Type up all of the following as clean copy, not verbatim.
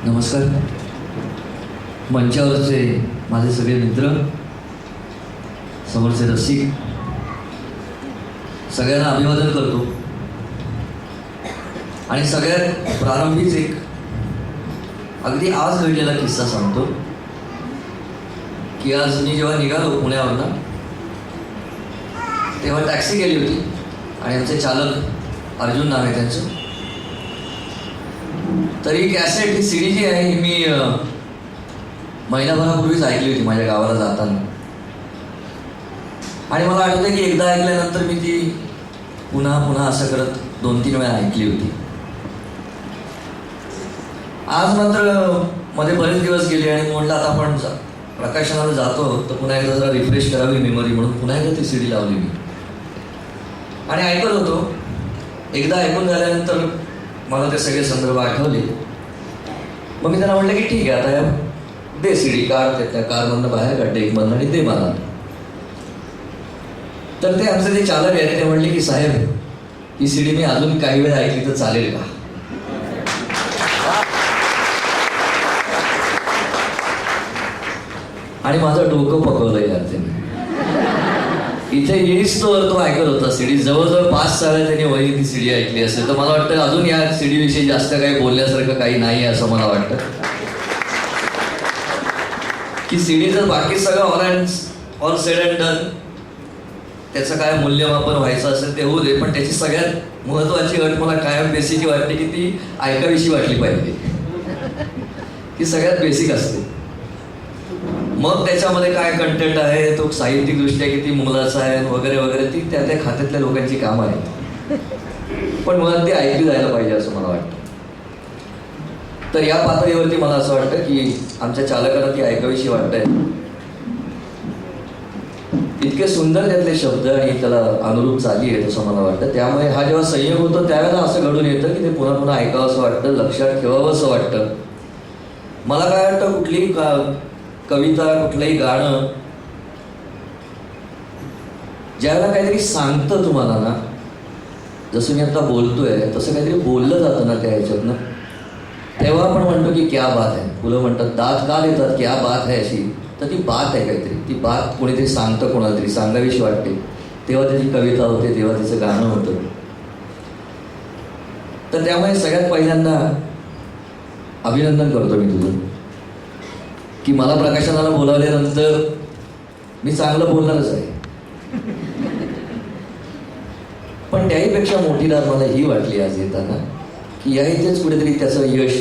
नमस्कार. मंचावरचे माझे सगळे मित्र, समोरचे रसिक, सगळ्यांना अभिवादन करतो. आणि सगळ्यात प्रारंभीच एक अगदी आज घडलेला किस्सा सांगतो की आज मी जेव्हा निघालो पुण्यावरनं तेव्हा टॅक्सी गेली होती आणि आमचे चालक अर्जुन नाव आहे त्यांचं. तरी कॅसेट ही सीडी जी आहे ही मी महिनाभरापूर्वीच ऐकली होती माझ्या गावाला जाताना. आणि मला आठवतं की एकदा ऐकल्यानंतर मी ती पुन्हा पुन्हा असं करत 2-3 वेळा ऐकली होती. आज मात्र मध्ये बरेच दिवस गेले आणि म्हटलं आता आपण प्रकाशनाला जातो तर पुन्हा एकदा जरा रिफ्रेश करावी मेमरी म्हणून पुन्हा एकदा ती सीडी लावली मी आणि ऐकत होतो. एकदा ऐकून झाल्यानंतर मला ते सगळे संदर्भ आठवले. मग मी त्यांना म्हटलं की ठीक आहे आता दे सीडी, कार त्या कारमधनं बाहेर काढते एक मधनं आणि दे मला. तर ते आमचे जे चालक आहेत ते म्हणले की साहेब ही सीडी मी अजून काही वेळ ऐकली तर चालेल का? आणि माझं डोकं पकवलंय यार त्यांनी. इथे येईस तो ऐकत होता सीडी. जवळजवळ 5-6 वेळा त्यांनी वही ती सीडी ऐकली असेल. तर मला वाटतं अजून या सीडीविषयी जास्त काही बोलण्यासारखं काही नाही असं मला वाटतं. की सीडी जर बाकी सगळं ऑल सेड अँड डन त्याचं काय मूल्यमापन व्हायचं असेल ते होऊ दे, पण त्याची सगळ्यात महत्त्वाची अट मला कायम बेसिक वाटते की ती ऐकाविषयी वाटली पाहिजे. ती सगळ्यात बेसिक असते. मग त्याच्यामध्ये काय कंटेंट आहे, तो साहित्यिकदृष्ट्या किती मोलाचा आहे वगैरे वगैरे, ती त्या त्या खात्यातल्या लोकांची कामं आहेत. पण मुळात ती ऐकली जायला पाहिजे असं मला वाटतं. तर या पातळीवरती मला असं वाटतं की आमच्या चालकांना ती ऐकावीशी वाटतंय. इतके सुंदर त्यातले शब्द आणि त्याला अनुरूप चाली आहे असं मला वाटतं. त्यामुळे हा जेव्हा संयोग होतो त्यावेळेला असं घडून येतं की ते पुन्हा पुन्हा ऐकावं असं वाटतं, लक्षात ठेवावं असं वाटतं. मला काय वाटतं कुठलीही कविता, कुठलंही गाणं ज्यावेळेला काहीतरी सांगतं तुम्हाला ना, जसं मी आता बोलतोय तसं काहीतरी बोललं जातं ना त्या ह्याच्यातनं, तेव्हा आपण म्हणतो की क्या बात आहे. फुलं म्हणतात दात का देतात, क्या बात आहे अशी. तर ती बात आहे काहीतरी, ती बात कोणीतरी सांगतं, कोणाला तरी सांगावीशी वाटते, तेव्हा त्याची कविता होते, तेव्हा तिचं गाणं होतं. तर त्यामुळे सगळ्यात पहिल्यांदा अभिनंदन करतो मी तुझं की मला प्रकाशनाला बोलावल्यानंतर मी चांगलं बोलणारच आहे. पण त्याहीपेक्षा मोठी लाभ मला ही वाटली आज येताना की या इथेच कुठेतरी त्याचं यश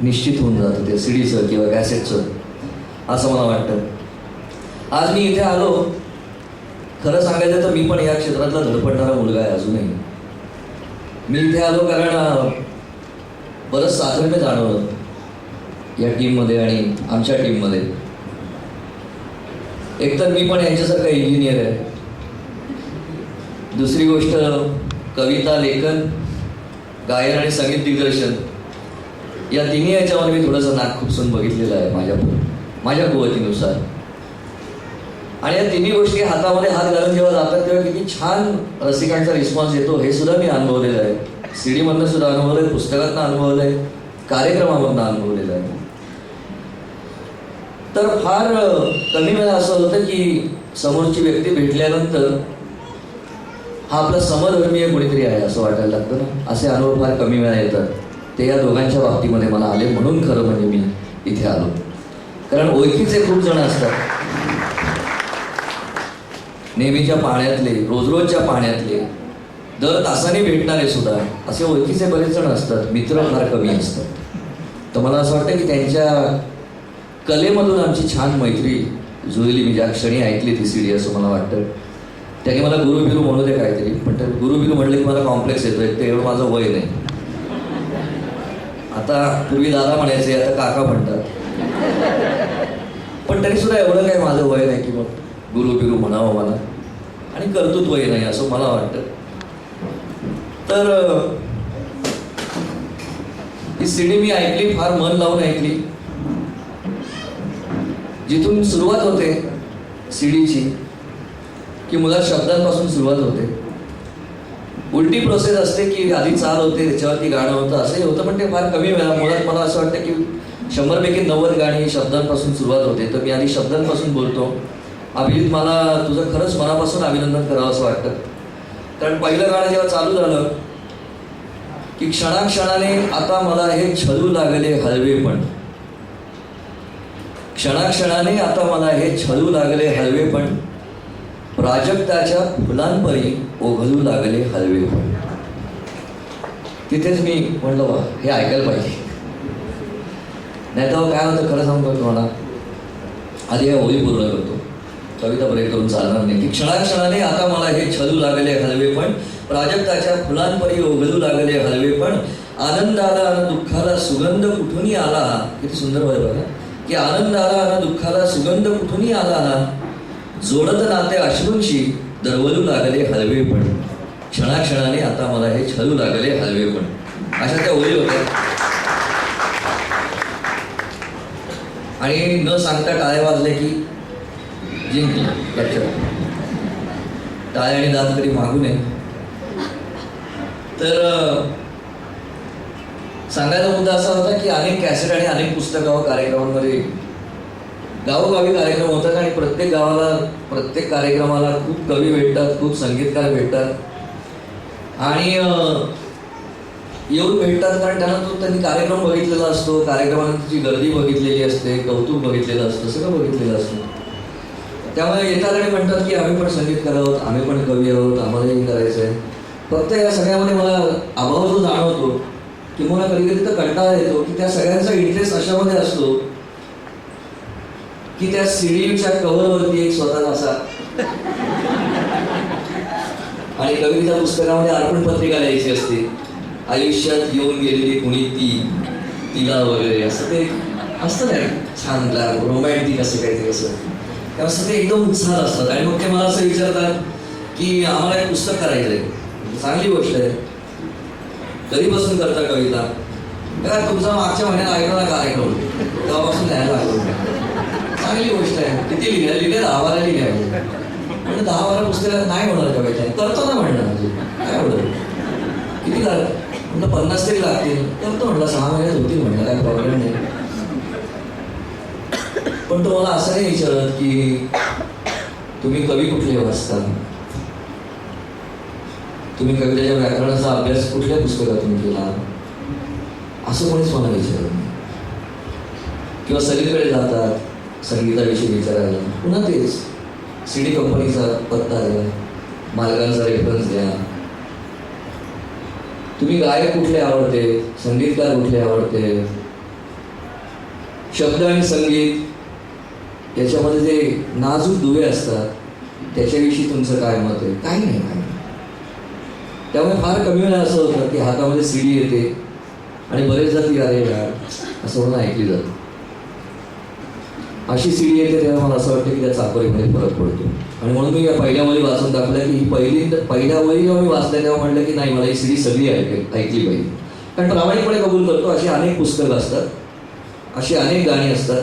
निश्चित होऊन जातं, ते सीडीचं किंवा कॅसेटचं, असं मला वाटतं. आज मी इथे आलो, खरं सांगायचं तर मी पण या क्षेत्रातला धडपडणारा मुलगा आहे अजूनही. मी इथे आलो कारण बरंच साधर्म्य जाणवलं या टीममध्ये आणि आमच्या टीममध्ये. एकतर मी पण यांच्यासारखा इंजिनियर आहे. दुसरी गोष्ट कविता, लेखन, गायन आणि संगीत दिग्दर्शन या तिन्ही याच्यामध्ये मी थोडंसं नाक खुपसून बघितलेलं आहे माझ्या कुवतीनुसार. आणि या तिन्ही गोष्टी हातामध्ये हात घालून जेव्हा जातात तेव्हा किती छान रसिकांचा रिस्पॉन्स येतो हे सुद्धा मी अनुभवलेलं आहे. सीडीमधनं सुद्धा अनुभवलं आहे, पुस्तकातनं अनुभवलं आहे, कार्यक्रमामधनं अनुभवलेलं आहे. तर फार कमी वेळा असं होतं की समोरची व्यक्ती भेटल्यानंतर हा आपला समधर्मीय कोणीतरी आहे असं वाटायला लागतं ना. असे अनुभव फार कमी वेळा येतात. ते या दोघांच्या बाबतीमध्ये मला आले, म्हणून खरं म्हणजे मी इथे आलो. कारण ओळखीचे खूप जण असतात, नेहमीच्या पाण्यातले, रोजच्या पाण्यातले, दर तासाने भेटणारे सुद्धा असे ओळखीचे बरेच जण असतात. मित्र फार कमी असतात. तर मला असं वाटतं की त्यांच्या कलेमधून आमची छान मैत्री जुळली. मी ज्या क्षणी ऐकली ती सीडी असं मला वाटतं. त्याने मला गुरु बिरू म्हणू दे काहीतरी, पण ते गुरु बिरू म्हणलं की मला कॉम्प्लेक्स येतोय. ते एवढं माझं वय नाही. आता पूर्वी दादा म्हणायचे, आता काका म्हणतात. पण तरी सुद्धा एवढं काही माझं वय नाही की मग गुरु बिरू म्हणावं मला, आणि कर्तृत्वही नाही असं मला वाटतं. तर ही सीडी मी ऐकली, फार मन लावून ऐकली. जिथून सुरुवात होते सीडीची की मुळात शब्दांपासून सुरुवात होते. उलटी प्रोसेस असते की आधी चाल होते त्याच्यावरती गाणं होतं असंही होतं, पण ते फार कमी वेळा. मुळात मला असं वाटतं की 100पैकी 90 गाणी शब्दांपासून सुरुवात होते. तर मी आधी शब्दांपासून बोलतो. अभिजित, मला तुझं खरंच मनापासून अभिनंदन करावं असं वाटतं. कारण पहिलं गाणं जेव्हा चालू झालं की क्षणाक्षणाने आता मला हे छलू लागले हलवेपण, क्षणाक्षणाने आता मला हे छलू लागले हलवेपण, प्राजक्ताच्या फुलांपरी ओघलू लागले हलवेपण. तिथेच मी म्हणलं वा, हे ऐकायला पाहिजे. नाही तर काय होतं खरं सांगतो तुम्हाला, आधी या ओळी पूर्ण करतो, कविता ब्रेक करून चालणार नाही. की क्षणाक्षणाने आता मला हे छलू लागले हलवेपण, प्राजक्ताच्या फुलांपरी ओघलू लागले हलवेपण, आनंदाला आणि दुःखाला सुगंध कुठूनही आला. किती सुंदर होय बघा, की आनंदाला आणि दुःखाला सुगंध कुठूनही आला, जोडत नाते अश्रूंशी दरवलू लागले हलवेपण, क्षणाक्षणाने आता मला हे छलू लागले हलवेपण. अशा त्या ओळी होत्या. आणि न सांगता टाळ्या वाजले की जिंकलं. लक्षात, टाळ्या आणि दात कधी मागू नये. तर सांगायचा मुद्दा असा होता की अनेक कॅसेट आणि अनेक पुस्तकं कार्यक्रमांमध्ये गावोगावी कार्यक्रम होतात आणि प्रत्येक गावाला प्रत्येक कार्यक्रमाला खूप कवी भेटतात, खूप संगीतकार भेटतात आणि येऊन भेटतात. कारण त्यांनी कार्यक्रम बघितलेला असतो, कार्यक्रमांची गर्दी बघितलेली असते, कौतुक बघितलेलं असतं, सगळं बघितलेलं असतं. त्यामुळे येतात आणि म्हणतात की आम्ही पण संगीतकार आहोत, आम्ही पण कवी आहोत, आम्हालाही करायचं आहे. फक्त या सगळ्यामध्ये मला अभाव जो जाणवतो की मला कधी कधी तर कंटाळा येतो की त्या सगळ्यांचा इंटरेस्ट अशामध्ये असतो की त्या सीडीच्या कव्हरवरती एक स्वतःचा असा आणि कविता पुस्तकामध्ये अर्पण पत्रिका लिहायची असते, आयुष्यात येऊन गेलेली कुणी ती तिला वगैरे, असं ते असतं नाही छान रोमॅन्टिक असं काहीतरी असं. त्यामुळे ते एकदम उत्साह असतात. आणि मग ते मला असं विचारतात की आम्हाला एक पुस्तक करायचं आहे. चांगली गोष्ट आहे. कधीपासून करता कविता? बघा, तुमचा मागच्या महिन्यात ऐकला कार्यक्रम, तेव्हापासून लिहायला लागलो. चांगली गोष्ट आहे. किती लिहिले 10-12 लिहिले. म्हणजे 10-12 पुस्तकात नाही होणार कविता, करतो ना म्हणलं. म्हणजे काय होतं, किती म्हणलं 50 तरी लागतील. करतो म्हटलं, 6 महिन्यात होतील म्हणलं, काय प्रॉब्लेम नाही. पण तो मला असं नाही विचारत की तुम्ही कवी कुठले वाचता, तुम्ही कवितेच्या व्याकरणाचा अभ्यास कुठल्या पुस्तकातून केला, असं कोणीच मला विचारत नाही. किंवा सगळीकडे जातात संगीताविषयी विचारायला, पुन्हा तेच सीडी कंपनीचा पत्ता द्या, मालकांचा रेफरन्स द्या, तुम्ही गायक कुठले आवडते, संगीतकार कुठले आवडते, शब्द आणि संगीत याच्यामध्ये जे नाजूक दुवे असतात त्याच्याविषयी तुमचं काय मत आहे, काही नाही, काही. त्यामुळे फार कमी वेळा असं होतं की हातामध्ये सीडी येते आणि बरेच जाती अरे यार असं म्हणून ऐकली जातं. अशी सीडी येते तेव्हा मला असं वाटतं की त्या चाकोरीमध्ये फरक पडतो. आणि म्हणून मी या पहिल्या वळी वाचून दाखवल्या की ही पहिल्या वळी जेव्हा मी वाचल्या तेव्हा म्हटलं की नाही, मला ही सीडी सगळी ऐकली पाहिजे. कारण प्रामाणिकपणे कबूल करतो, अशी अनेक पुस्तकं असतात, अशी अनेक गाणी असतात,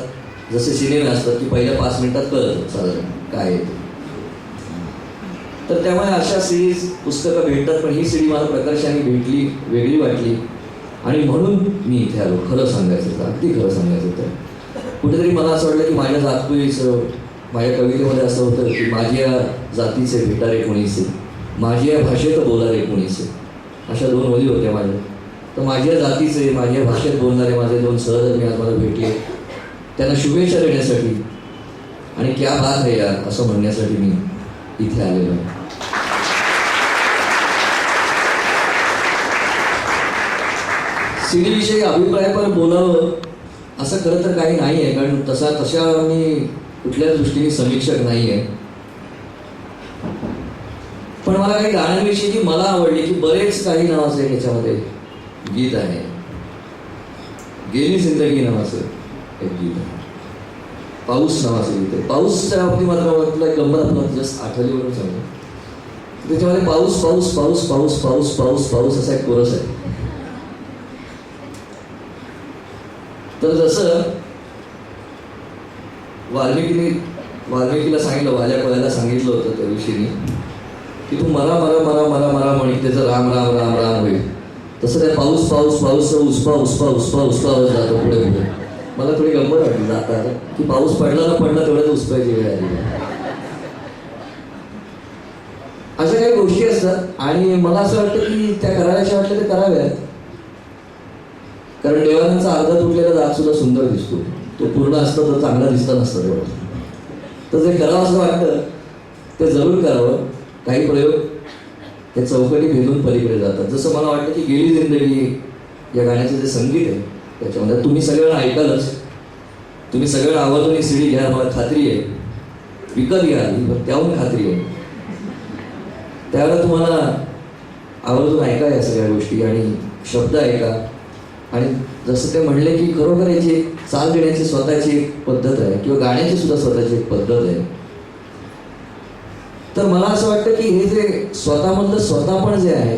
जसे सिनेमे असतात की पहिल्या 5 मिनिटात कळतं साधारण काय येतं. तर त्यामुळे अशा सिरीज पुस्तकं भेटतात. पण ही सीडी मला प्रकर्षाने भेटली, वेगळी वाटली आणि म्हणून मी इथे आलो. खरं सांगायचं तर, अगदी खरं सांगायचं तर, कुठेतरी मला असं वाटलं की माझ्या जातकुळीचं, माझ्या कवितेमध्ये असं होतं की माझ्या जातीचे भेटारे कोणीसे, माझ्या भाषेत बोलारे कोणीसे, अशा 2 ओळी होत्या माझ्या. तर माझ्या जातीचे, माझ्या भाषेत बोलणारे माझे 2 सहधर्मी आज मला भेटले. त्यांना शुभेच्छा देण्यासाठी आणि क्या बात है यार असं म्हणण्यासाठी मी इथे आलेलो आहे. सीडीविषयी अभिप्राय पण बोलावं असं खरं तर काही नाही आहे, कारण तशा मी कुठल्याच दृष्टीने समीक्षक नाही आहे. पण मला काही गाण्यांविषयी जी मला आवडली की बरेच काही नावाचं एक याच्यामध्ये गीत आहे, गेली जिंदगी नावाचं एक गीत आहे, पाऊस नावाचं गीत आहे. पाऊसच्या बाबतीत मात्र तुला एक गंमत आपला जस्ट आठवलीवरून सांगतो. त्याच्यामध्ये पाऊस पाऊस पाऊस पाऊस पाऊस पाऊस पाऊस असा एक कोरस आहे. तर जसं वाल्मिकीला सांगितलं, वाल्या कोल्याला सांगितलं होतं त्या ऋषीने की तू मरा मरा मरा मरा मरा म्हणी त्याचं राम राम राम राम होईल. तसं त्या पाऊस पाऊस पाऊस उस्पा उस्पा उस्पा उस्पा होत जातो पुढे पुढे. मला थोडी गंमत वाटली जाता की पाऊस पडला ना पडला तेवढ्याच उस्पायची वेळ आली. अशा काही गोष्टी असतात आणि मला असं वाटतं की त्या करायच्या वाटलं ते कराव्यात. कारण देवांचा अर्धा तुटलेला दात सुद्धा सुंदर दिसतो. तो पूर्ण असतो तर चांगला दिसत नसतं तेवढं. तर जे करावं असं वाटतं ते जरूर करावं. काही प्रयोग ते चौकटी भेदून पलीकडे जातात. जसं मला वाटतं की गेली जिंदगी या गाण्याचं जे संगीत आहे त्याच्यामध्ये तुम्ही सगळ्यांना ऐकालच. तुम्ही सगळ्यांना आवर्जून ही सीडी घ्या, मला खात्री आहे. विकत घ्या त्याहून खात्री आहे. त्यावेळेला तुम्हाला आवर्जून ऐका या सगळ्या गोष्टी आणि शब्द ऐका. आणि जसं ते म्हणले की खरोखर याची एक चाल देण्याची स्वतःची एक पद्धत आहे किंवा गाण्याची सुद्धा स्वतःची एक पद्धत आहे. तर मला असं वाटतं की हे जे स्वतःमधलं स्वतःपण जे आहे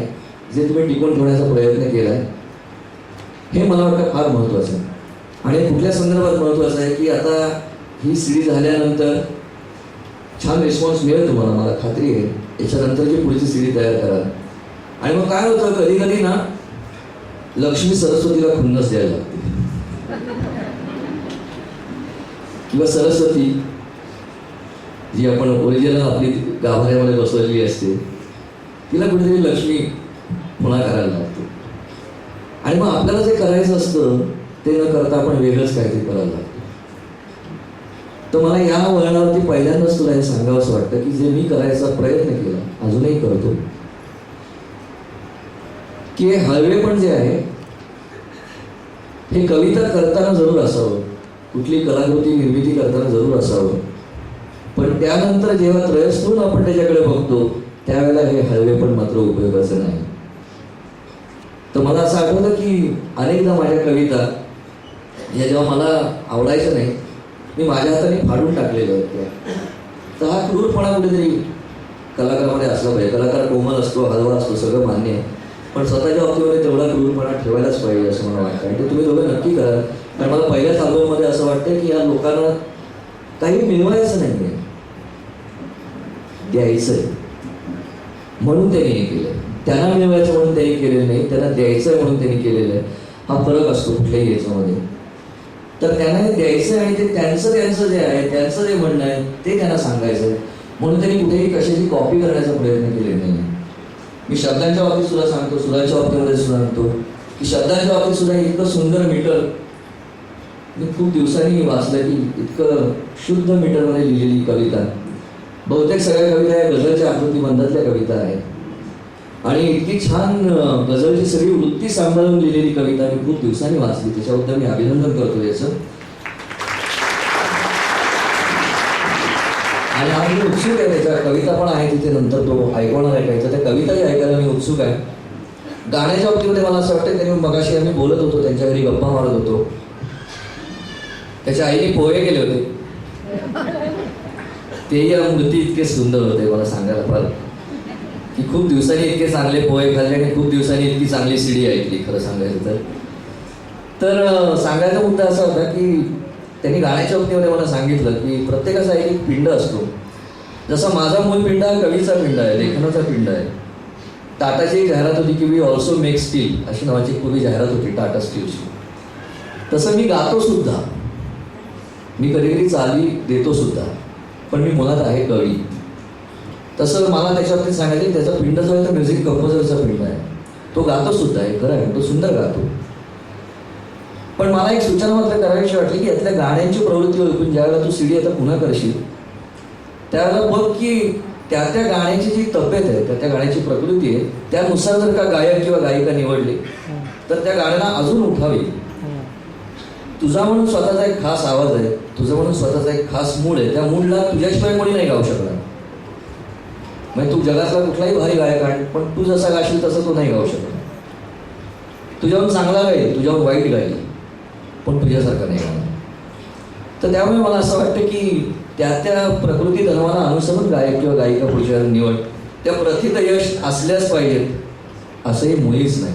जे तुम्ही टिकून ठेवण्याचा प्रयत्न केला आहे हे मला वाटतं फार महत्त्वाचं आहे. आणि कुठल्या संदर्भात महत्त्वाचं आहे की आता ही सीडी झाल्यानंतर छान रिस्पॉन्स मिळेल तुम्हाला, मला खात्री आहे. याच्यानंतरची पुढची सीडी तयार करा. आणि मग काय होतं कधी कधी ना लक्ष्मी सरस्वतीला खुन्नस द्यायला लागते किंवा सरस्वती जी आपण ओरिजिनल आपली गाभाऱ्यामध्ये बसवलेली असते तिला कुठेतरी लक्ष्मी पुन्हा करायला लागते. आणि मग आपल्याला जे करायचं असतं ते न करता आपण वेगळंच काहीतरी करायला लागतो. तर मला या वळणावरती पहिल्यांदाच तुला हे सांगावं असं वाटतं की जे मी करायचा प्रयत्न केला अजूनही करतो की हे हळवे पण जे आहे हे कविता करताना जरूर असावं, कुठली कलाकृती निर्मिती करताना जरूर असावं. पण त्यानंतर जेव्हा त्रयस्थून आपण त्याच्याकडे बघतो त्यावेळेला हे हळवे पण मात्र उपयोगाचं नाही. तर मला असं आठवतं की अनेकदा माझ्या कविता या जेव्हा मला आवडायच्या नाही मी माझ्या हाताने फाडून टाकलेल्या होत्या. तर हा क्रूरपणा कुठेतरी कलाकारामध्ये असला पाहिजे. कलाकार कोमल असतो, हलवा असतो, सगळं मान्य आहे. पण स्वतःच्या बाबतीमध्ये तेवढा क्रूरपणा ठेवायलाच पाहिजे असं मला वाटतं. आणि ते तुम्ही दोघं नक्की करा. कारण मला पहिल्याच अल्बममध्ये असं वाटतं की या लोकांना काही मिळवायचं नाही आहे, द्यायचं आहे म्हणून त्यांनी हे केलं. त्यांना मिळवायचं म्हणून त्यांनी केलेलं नाही, त्यांना द्यायचं आहे म्हणून त्यांनी केलेलं आहे. हा फरक असतो कुठल्याही याच्यामध्ये. तर त्यांना हे द्यायचं आणि ते त्यांचं जे आहे त्यांचं जे म्हणणं आहे ते त्यांना सांगायचं आहे म्हणून त्यांनी कुठेही कशाची कॉपी करण्याचा प्रयत्न केलेला नाही. मी शब्दांच्या बाबतीत सुद्धा सांगतो, सुराच्या बाबतीमध्ये सुद्धा सांगतो की शब्दांच्या बाबतीत सुद्धा इतकं सुंदर मीटर मी खूप दिवसांनी वाचलं की इतकं शुद्ध मीटरमध्ये लिहिलेली कविता. बहुतेक सगळ्या कविता या गझलच्या आकृतीबंधातल्या कविता आहेत. आणि इतकी छान गझलची सगळी वृत्ती सांभाळून लिहिलेली कविता मी खूप दिवसांनी वाचली. त्याच्याबद्दल मी अभिनंदन करतो याचं. आणि आज मी उत्सुक आहे, त्याच्या कविता पण आहे तिथे, नंतर तो ऐकवणार आहे काही. तर त्या कविताही ऐकायला मी उत्सुक आहे. गाण्याच्या बाबतीमध्ये मला असं वाटतं त्यांनी मगाशी आम्ही बोलत होतो, त्यांच्या घरी गप्पा मारत होतो. त्याच्या आईने पोहे केले होते, तेही मूर्ती इतके सुंदर होते मला सांगायला फार की खूप दिवसांनी इतके चांगले पोहे खाल्ले आणि खूप दिवसांनी इतकी चांगली सीडी ऐकली खरं सांगायचं तर सांगायचा मुद्दा असा होता की त्यांनी गाण्याच्या बाबतीमध्ये मला सांगितलं की प्रत्येकाचा एक पिंड असतो. जसा माझा मूळ पिंड हा कवीचा पिंड आहे, लेखनाचा पिंड आहे. टाटाची जाहिरात होती की वी ऑल्सो मेक स्टील अशी नावाची पूर्वी जाहिरात होती टाटा स्टीलची. तसं मी गातो सुद्धा, मी कधी कधी चाली देतो सुद्धा, पण मी मुळात आहे कवी. तसं मला त्याच्यावरती सांगायचं त्याचा पिंड जो आहे तो म्युझिक कंपोजरचा पिंड आहे. तो गातो सुद्धा आहे, खरं आहे, तो सुंदर गातो. पण मला एक सूचना मात्र करावीशी वाटली की यातल्या गाण्यांची प्रवृत्ती ओळखून ज्यावेळेला तू सीडी आता पुन्हा करशील त्यावेळेला बघ की त्या गाण्याची जी तब्येत आहे, त्या गाण्याची प्रकृती आहे, त्यानुसार जर का गायक किंवा गायिका निवडली तर त्या गाण्याला अजून उठावी. तुझा म्हणून स्वतःचा एक खास आवाज आहे, तुझं म्हणून स्वतःचा एक खास मूड आहे. त्या मूडला तुझ्याशिवाय कोणी नाही गाऊ शकणार. म्हणजे तू जगातला कुठलाही भारी गायक आहे पण तू जसा गाशील तसं तो नाही गाऊ शकणार. तुझ्याहून चांगला गाईल, तुझ्याहून वाईट गाईल, पण तुझ्यासारखा नाही गाणार. तर त्यामुळे मला असं वाटतं की त्या प्रकृती धर्माला अनुसरून गायक किंवा गायिका पुढच्या निवड. त्या प्रथित यश असल्याच पाहिजेत असंही मुळीच नाही.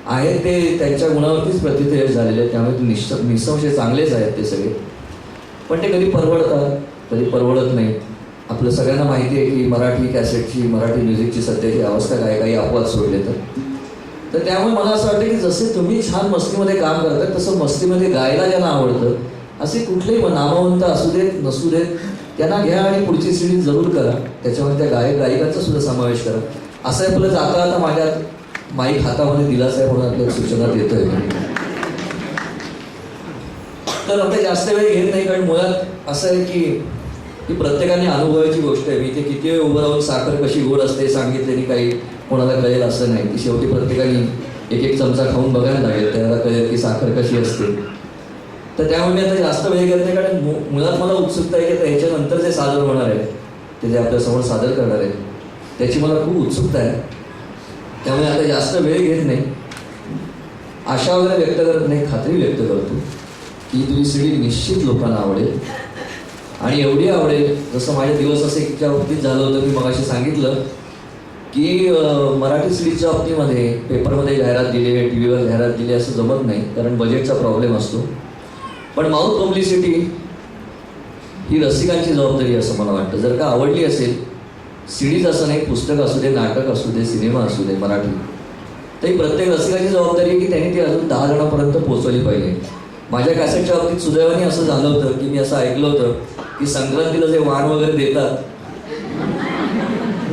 आहेत ते त्यांच्या गुणावरतीच प्रथित यश झालेले आहेत, त्यामुळे ते निसंशय चांगलेच आहेत ते सगळे. पण ते कधी परवडतात, कधी परवडत नाही. आपलं सगळ्यांना माहिती आहे की मराठी कॅसेटची, मराठी म्युझिकची सध्याची अवस्था काय काही अपवाद सोडले तर त्यामुळे मला असं वाटतं की जसे तुम्ही छान मस्तीमध्ये काम करतात तसं मस्तीमध्ये गायला ज्यांना आवडतं असे कुठलेही नामवंत असू देत नसू देत त्यांना घ्या आणि पुढची सीडी जरूर करा. त्याच्यामध्ये त्या गायकांचा सुद्धा समावेश करा. असं आपलं जाता आता माझ्या माईक हातामध्ये दिलाच आहे म्हणून आपल्याला सूचना देतोय. तर आता जास्त वेळ घेत नाही कारण मुळात असं आहे की प्रत्येकाने अनुभवाची गोष्ट आहे. मी ते किती वेळ उभं राहून साखर कशी गोड असते सांगितलेली काही कोणाला कळेल असं नाही. की शेवटी प्रत्येकाने एक एक चमचा खाऊन बघायला लागेल त्याला कळेल की साखर कशी असते. तर त्यामुळे मी आता जास्त वेळ घेत नाही कारण मुळात मला उत्सुकता आहे की आता ह्याच्यानंतर जे सादर होणार आहे ते जे आपल्यासमोर सादर करणार आहे त्याची मला खूप उत्सुकता आहे. त्यामुळे आता जास्त वेळ घेत नाही, आशा वगैरे व्यक्त करत नाही, खात्री व्यक्त करतो की तुझी सीडी निश्चित लोकांना आवडेल आणि एवढी आवडेल जसं माझे दिवस असे इतक्या बाबतीत झालं होतं. मी मगाशी सांगितलं की मराठी सीडीच्या बाबतीमध्ये पेपरमध्ये जाहिरात दिली, टी व्हीवर जाहिरात दिली असं जमत नाही कारण बजेटचा प्रॉब्लेम असतो. पण माउथ पब्लिसिटी ही रसिकांची जबाबदारी असं मला वाटतं. जर का आवडली असेल सीडीज असं नाही, पुस्तक असू दे, नाटक असू दे, सिनेमा असू दे मराठी, तरी प्रत्येक रसिकाची जबाबदारी आहे की त्यांनी ती अजून 10 जणांपर्यंत पोहोचवली पाहिजे. माझ्या कॅसेटच्या बाबतीत सुदैवाने असं झालं होतं की मी असं ऐकलं होतं की संक्रांतीला जे वाण वगैरे देतात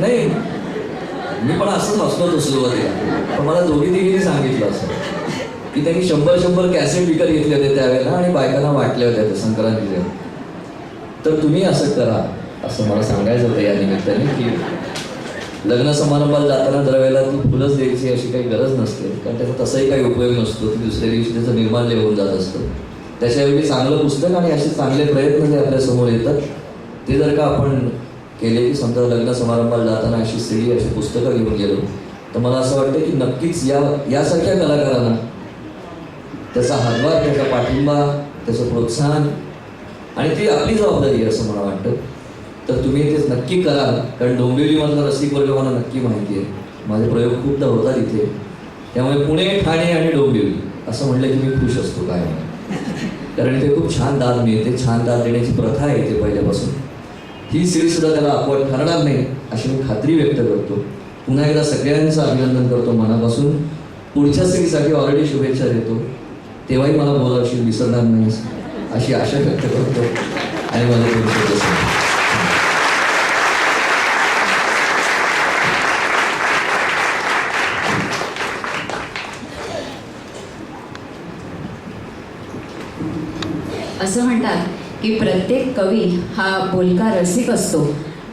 नाही, मी पण असंच हसलो होतो सुरुवातीला. पण मला दोघी तिघींनी सांगितलं असं की त्यांनी 100 कॅसेट विकत घेतले होते त्यावेळेला आणि बायकांना वाटले होते ते संक्रांतीचे. तर तुम्ही असं करा असं मला सांगायचं होतं या निमित्ताने की लग्न समारंभाला जाताना दरवेळेला ती फुलंच द्यायची अशी काही गरज नसते कारण त्याचा तसाही काही उपयोग नसतो. ती दुसऱ्या दिवशी त्याचं निर्माल्य होऊन जात असतं. त्याच्याऐवजी चांगलं पुस्तक आणि असे चांगले प्रयत्न जे आपल्यासमोर येतात ते जर का आपण केले की समजा लग्न समारंभाला जाताना अशी सीडी अशी पुस्तकं घेऊन गेलो तर मला असं वाटतं की नक्कीच यासारख्या कलाकारांना त्याचा हातभार, त्याचा पाठिंबा, त्याचं प्रोत्साहन आणि ती आपली जबाबदारी आहे असं मला वाटतं. तर तुम्ही ते नक्की करा कारण डोंबिवलीमधला रसिक वर्ग मला नक्की माहिती आहे. माझे प्रयोग खूपदा होतात इथे. त्यामुळे पुणे, ठाणे आणि डोंबिवली असं म्हटलं की मी खुश असतो काय कारण इथे खूप छान दाद मिळते. छान दाद देण्याची प्रथा आहे इथे पहिल्यापासून. ही सीडीसुद्धा त्याला अपवाद ठरणार नाही अशी मी खात्री व्यक्त करतो. पुन्हा एकदा सगळ्यांचं अभिनंदन करतो मनापासून. पुढच्या सीडीसाठी ऑलरेडी शुभेच्छा देतो. तेव्हाही मला बोलावशील, विसरणार नाहीस अशी आशा व्यक्त करतो आणि मला असं म्हणतात की प्रत्येक कवी हा बोलका रसिक असतो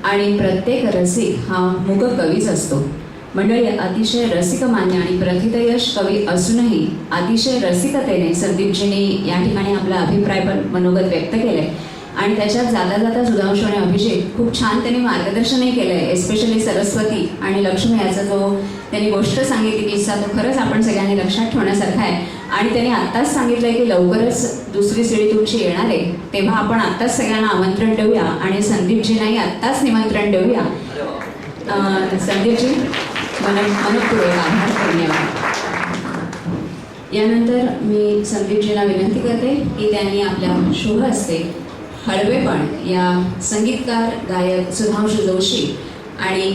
आणि प्रत्येक रसिक हा मूक कवीच असतो. मंडळी, अतिशय रसिकमान्य आणि प्रथितयश कवी असूनही अतिशय रसिकतेने संदीपजींनी या ठिकाणी आपला अभिप्राय पण मनोगत व्यक्त केलंय आणि त्याच्यात जाता जाता सुधांशू आणि अभिजित खूप छान त्यांनी मार्गदर्शनही केलंय. एस्पेशली सरस्वती आणि लक्ष्मी याचा जो त्यांनी गोष्ट सांगितली किस्सा तो खरंच आपण सगळ्यांनी लक्षात ठेवण्यासारखा आहे. आणि त्यांनी आत्ताच सांगितलंय की लवकरच दुसरी सीडी तुमची येणार आहे, तेव्हा आपण आत्ताच सगळ्यांना आमंत्रण देऊया आणि संदीपजींनाही आत्ताच निमंत्रण देऊया. संदीपजी मनपूर्वक आभार धन्यवाद. यानंतर मी संदीपजींना विनंती करते की त्यांनी आपल्या शुभ हस्ते हळवेपण या संगीतकार गायक सुधांशू जोशी आणि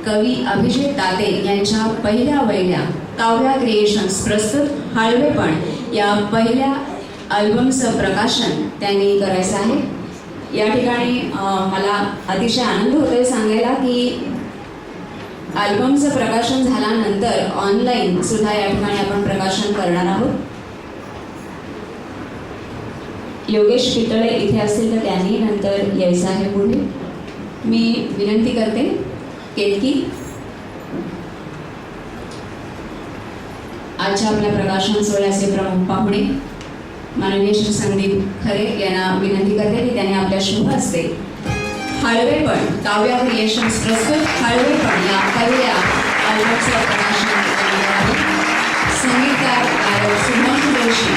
कवी अभिजित दाते यांच्या पहिल्या वहिल्या काव्या क्रिएशन्स प्रस्तुत हळवेपण या पहिल्या अल्बमचं प्रकाशन त्यांनी करायचं आहे. या ठिकाणी मला अतिशय आनंद होतोय सांगायला की अल्बमचं प्रकाशन झाल्यानंतर ऑनलाईन सुद्धा या ठिकाणी आपण प्रकाशन करणार आहोत. योगेश पितळे इथे असतील तर त्यांनी नंतर यायचं आहे पुढे. मी विनंती करते केतकी आजच्या आपल्या प्रकाशन सोहळ्याचे प्रमुख पाहुणे माननीय श्री संदीप खरे यांना विनंती करते की त्यांनी आपल्या शुभ हस्ते हळवेपण काव्या क्रिएशन्स प्रस्तुत हळवेपण या पहिल्या अल्बमचं प्रकाशन करणार आहे. संगीतकार गायक सुधांशू जोशी,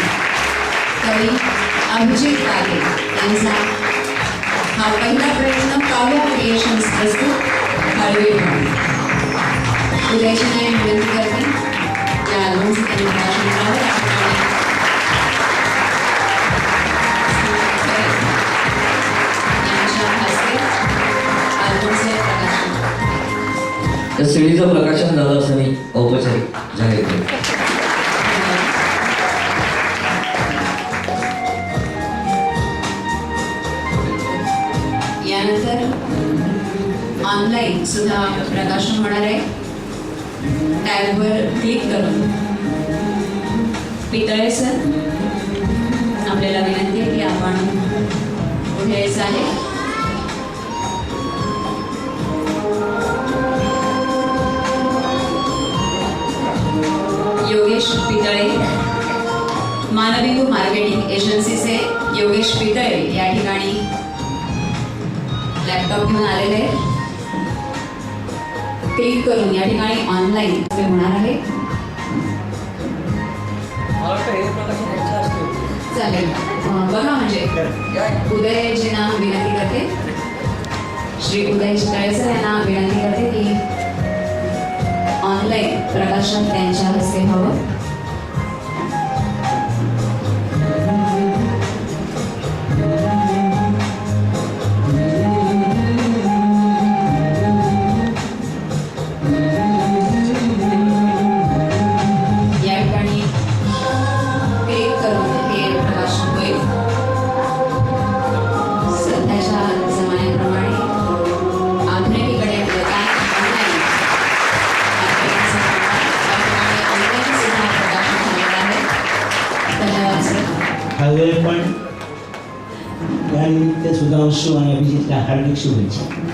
कवी अभिजित दाते यांचा हा पहिला प्रयत्न काव्या क्रिएशन्स प्रस्तुत हळवेपण. उद्याची नाही विनंती करते या अल्बमचं त्यांनी प्रकाशन करावं. त्या सीडीचं प्रकाशन झालं असं मी औपचारिक जाहीर करतो. यानंतर ऑनलाईन सुद्धा प्रकाशन होणार आहे. टॅबवर क्लिक करून पितळे सर आपल्याला विनंती आहे की आपण पुढे यायचं आहे. योगेश पितळे, मानविंदू मार्केटिंग एजन्सीचे योगेश पितळे या ठिकाणी लॅपटॉप घेऊन आलेले आहे. क्लिक करून या ठिकाणी ऑनलाईन होणार आहे. चालेल, बघा म्हणजे उदयजींना विनंती करते, श्री उदय चितळे सर यांना विनंती करते की ऑनलाईन प्रकाशन त्यांच्या हस्ते व्हावं. पण यानिमित्त सुधांशू आणि अभिजितला हार्दिक शुभेच्छा.